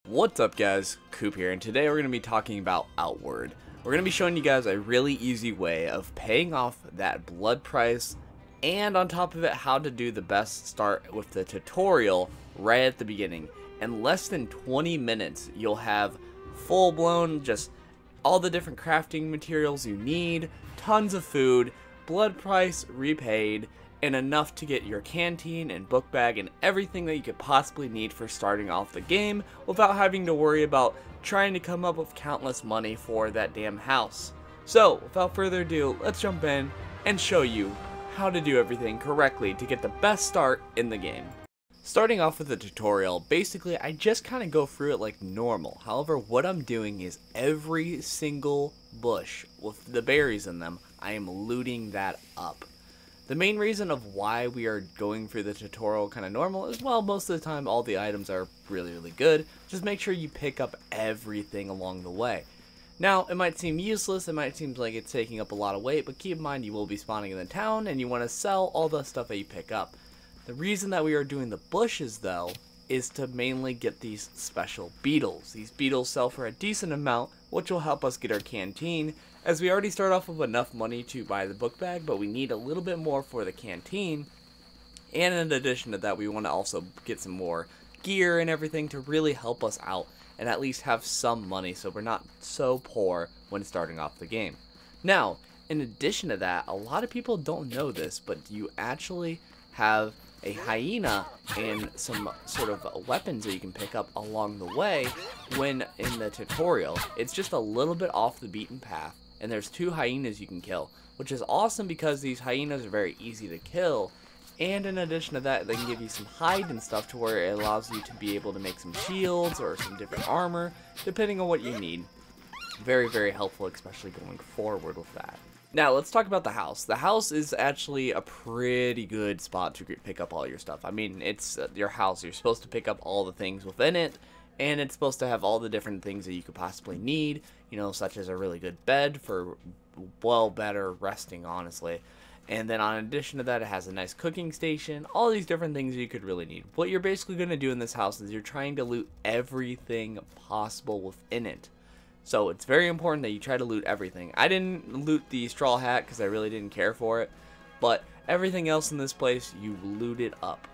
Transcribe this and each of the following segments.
What's up guys, Coop here, and today we're going to be talking about Outward. We're going to be showing you guys a really easy way of paying off that blood price, and on top of it, how to do the best start with the tutorial right at the beginning. In less than 20 minutes, you'll have full-blown, just all the different crafting materials you need, tons of food, blood price repaid, and enough to get your canteen and book bag and everything that you could possibly need for starting off the game without having to worry about trying to come up with countless money for that damn house. So, without further ado, let's jump in and show you how to do everything correctly to get the best start in the game. Starting off with the tutorial, basically I just kind of go through it like normal. However, what I'm doing is every single bush with the berries in them, I am looting that up. The main reason of why we are going through the tutorial kind of normal is, well, most of the time all the items are really good. Just make sure you pick up everything along the way. Now, it might seem useless, it might seem like it's taking up a lot of weight, but keep in mind you will be spawning in the town and you want to sell all the stuff that you pick up. The reason that we are doing the bushes, though, is to mainly get these special beetles. These beetles sell for a decent amount, which will help us get our canteen, as we already start off with enough money to buy the book bag, but we need a little bit more for the canteen. And in addition to that, we want to also get some more gear and everything to really help us out and at least have some money so we're not so poor when starting off the game. Now, in addition to that, a lot of people don't know this, but you actually have a hyena and some sort of weapons that you can pick up along the way when in the tutorial. It's just a little bit off the beaten path, and there's 2 hyenas you can kill, which is awesome because these hyenas are very easy to kill, and in addition to that, they can give you some hide and stuff to where it allows you to be able to make some shields or some different armor, depending on what you need. Very helpful, especially going forward with that. Now, let's talk about the house. The house is actually a pretty good spot to pick up all your stuff. I mean, it's your house. You're supposed to pick up all the things within it, and it's supposed to have all the different things that you could possibly need, you know, such as a really good bed for, well, better resting, honestly. And then in addition to that, it has a nice cooking station, all these different things you could really need. What you're basically going to do in this house is you're trying to loot everything possible within it. So it's very important that you try to loot everything. I didn't loot the straw hat because I really didn't care for it, but everything else in this place, you loot it up.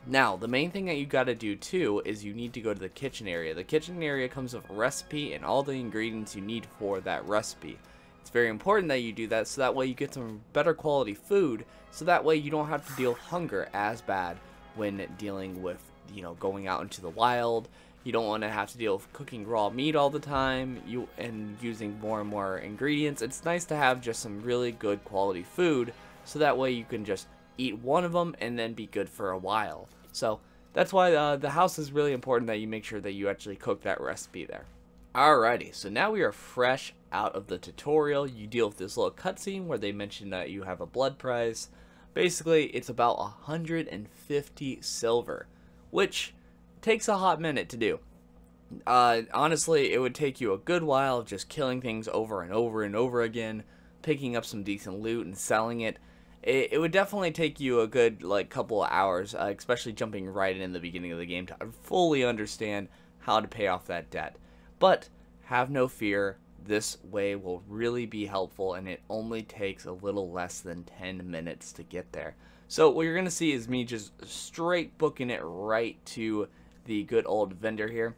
Now, the main thing that you got to do too is you need to go to the kitchen area. The kitchen area comes with a recipe and all the ingredients you need for that recipe. It's very important that you do that so that way you get some better quality food, so that way you don't have to deal with hunger as bad when dealing with, you know, going out into the wild. You don't want to have to deal with cooking raw meat all the time and using more and more ingredients. It's nice to have just some really good quality food, so that way you can just eat one of them and then be good for a while. So that's why the house is really important that you make sure that you actually cook that recipe there. Alrighty, so now we are fresh out of the tutorial. You deal with this little cutscene where they mention that you have a blood price. Basically, it's about 150 silver, which takes a hot minute to do. Honestly, it would take you a good while of just killing things over and over again, picking up some decent loot and selling it. It would definitely take you a good couple of hours, especially jumping right in the beginning of the game to fully understand how to pay off that debt. But have no fear, this way will really be helpful, and it only takes a little less than 10 minutes to get there. So what you're going to see is me just straight booking it right to the good old vendor here,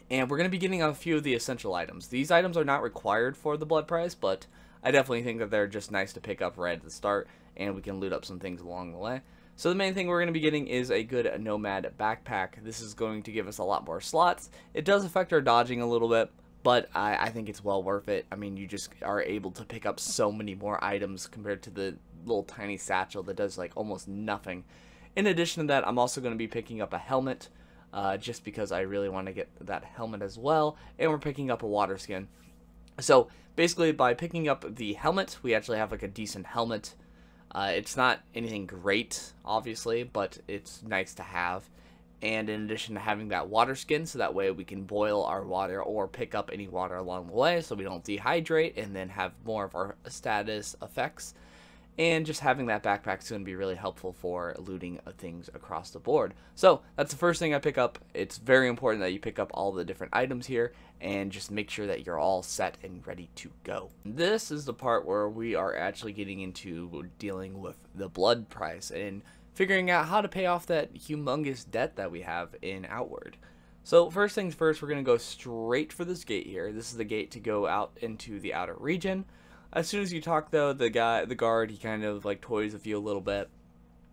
and we're going to be getting a few of the essential items. These items are not required for the blood price, but I definitely think that they're just nice to pick up right at the start, and we can loot up some things along the way. So the main thing we're going to be getting is a good Nomad Backpack. This is going to give us a lot more slots. It does affect our dodging a little bit, but I think it's well worth it. I mean, you just are able to pick up so many more items compared to the little tiny satchel that does almost nothing. In addition to that, I'm also going to be picking up a helmet, just because I really want to get that helmet as well, and we're picking up a water skin. So basically, by picking up the helmet, we actually have a decent helmet. It's not anything great, obviously, but it's nice to have. And in addition to having that water skin, so that way we can boil our water or pick up any water along the way so we don't dehydrate and then have more of our status effects. and just having that backpack is going to be really helpful for looting things across the board. So that's the first thing I pick up. It's very important that you pick up all the different items here and just make sure that you're all set and ready to go. This is the part where we are actually getting into dealing with the blood price and figuring out how to pay off that humongous debt that we have in Outward. So first things first, we're going to go straight for this gate here. This is the gate to go out into the outer region. As soon as you talk though, the guard, he kind of like toys with you a little bit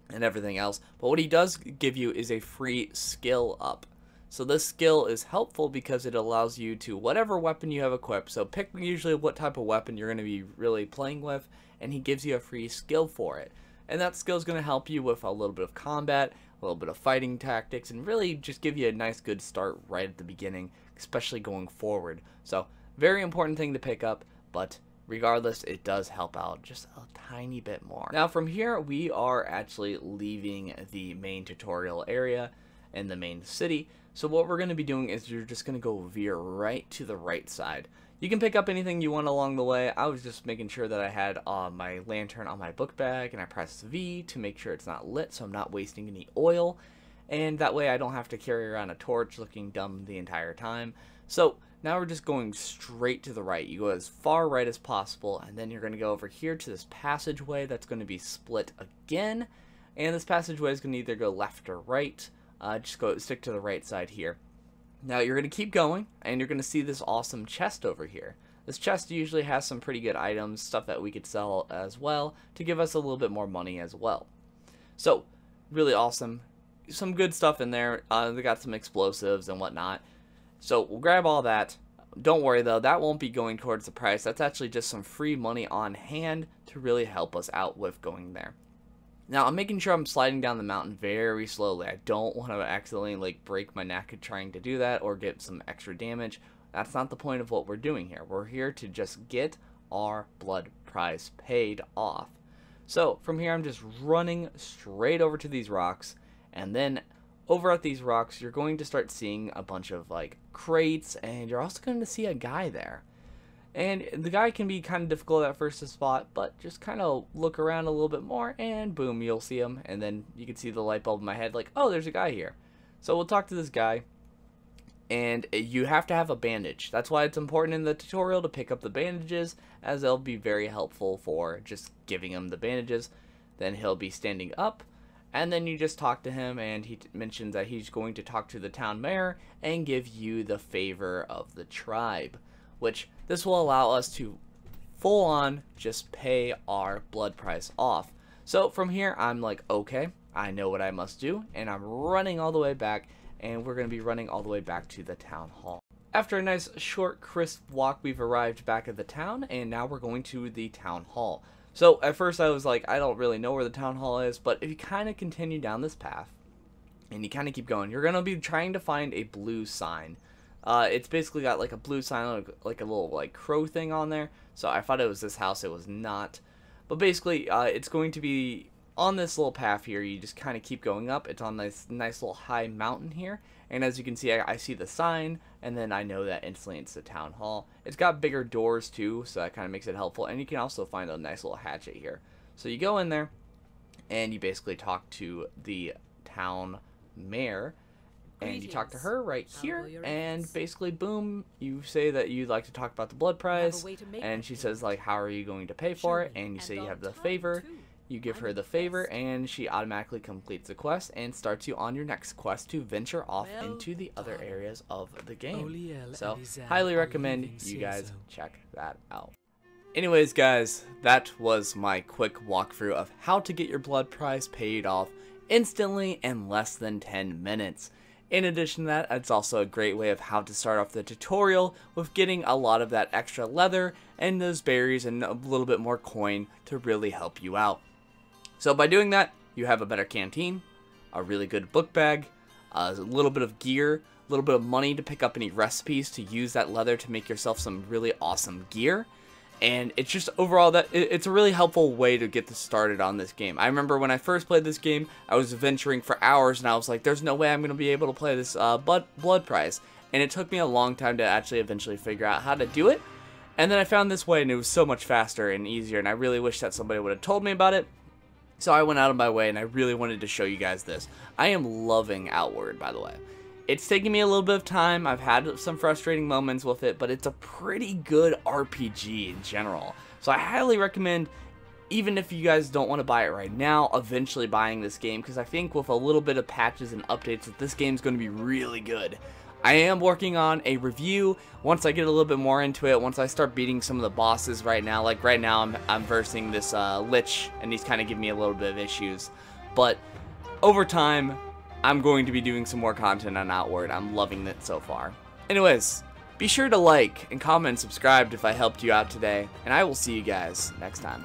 and everything else. But what he does give you is a free skill up. So this skill is helpful because it allows you to, whatever weapon you have equipped, so pick usually what type of weapon you're going to be really playing with, and he gives you a free skill for it. And that skill is going to help you with a little bit of combat, a little bit of fighting tactics, and really just give you a nice good start right at the beginning, especially going forward. So very important thing to pick up, but regardless, it does help out just a tiny bit more. Now from here, we are actually leaving the main tutorial area in the main city. So what we're going to be doing is you're just going to go veer right to the right side. You can pick up anything you want along the way. I was just making sure that I had my lantern on my book bag, and I pressed V to make sure it's not lit so I'm not wasting any oil. And that way I don't have to carry around a torch looking dumb the entire time. So now we're just going straight to the right. You go as far right as possible, and then you're going to go over here to this passageway that's going to be split again. And this passageway is going to either go left or right. Just stick to the right side here. Now you're going to keep going, and you're going to see this awesome chest over here. This chest usually has some pretty good items, stuff that we could sell as well, to give us a little bit more money as well. So, really awesome. Some good stuff in there. They got some explosives and whatnot. So we'll grab all that. Don't worry though, that won't be going towards the price. That's actually just some free money on hand to really help us out with going there. Now I'm making sure I'm sliding down the mountain very slowly. I don't want to accidentally like break my neck trying to do that or get some extra damage. That's not the point of what we're doing here. We're here to just get our blood price paid off. So from here I'm just running straight over to these rocks, and then over at these rocks, you're going to start seeing a bunch of like crates, and you're also going to see a guy there. And the guy can be kind of difficult at first to spot, but just kind of look around a little bit more, and boom, you'll see him. And then you can see the light bulb in my head, like, oh, there's a guy here. So we'll talk to this guy, and you have to have a bandage. That's why it's important in the tutorial to pick up the bandages, as they'll be very helpful for just giving him the bandages. Then he'll be standing up. And then you just talk to him, and he mentions that he's going to talk to the town mayor and give you the favor of the tribe, which this will allow us to full on just pay our blood price off. So from here, I'm like, okay, I know what I must do, and I'm running all the way back, and we're going to be running all the way back to the town hall. After a nice short crisp walk, we've arrived back at the town, and now we're going to the town hall. So at first I was like, I don't really know where the town hall is, but if you kind of continue down this path and you kind of keep going, you're going to be trying to find a blue sign. It's basically got like a blue sign, like a little like crow thing on there. So I thought it was this house. It was not. But basically it's going to be on this little path here. You just kind of keep going up. It's on this nice little high mountain here. And as you can see, I see the sign, and then I know that instantly it's the town hall. It's got bigger doors too, so that kind of makes it helpful. And you can also find a nice little hatchet here. So you go in there, and you basically talk to the town mayor, and you talk to her right here, and basically, boom, you say that you'd like to talk about the blood price, and she says, like, how are you going to pay for it? And you say you have the favor. You give her the favor, and she automatically completes the quest and starts you on your next quest to venture off into the other areas of the game. So, highly recommend you guys check that out. Anyways, guys, that was my quick walkthrough of how to get your blood price paid off instantly in less than 10 minutes. In addition to that, it's also a great way of how to start off the tutorial with getting a lot of that extra leather and those berries and a little bit more coin to really help you out. So by doing that, you have a better canteen, a really good book bag, a little bit of gear, a little bit of money to pick up any recipes to use that leather to make yourself some really awesome gear. And it's just overall that it's a really helpful way to get this started on this game. I remember when I first played this game, I was adventuring for hours, and I was like, there's no way I'm going to be able to play this blood price. And it took me a long time to actually eventually figure out how to do it. And then I found this way and it was so much faster and easier, and I really wish that somebody would have told me about it. So I went out of my way and I really wanted to show you guys this. I am loving Outward, by the way. It's taking me a little bit of time. I've had some frustrating moments with it, but it's a pretty good RPG in general. So I highly recommend, even if you guys don't want to buy it right now, eventually buying this game, because I think with a little bit of patches and updates that this game's going to be really good. I am working on a review once I get a little bit more into it, once I start beating some of the bosses right now. Like right now I'm versing this Lich, and he's kind of giving me a little bit of issues. But over time, I'm going to be doing some more content on Outward. I'm loving it so far. Anyways, be sure to like and comment and subscribe if I helped you out today, and I will see you guys next time.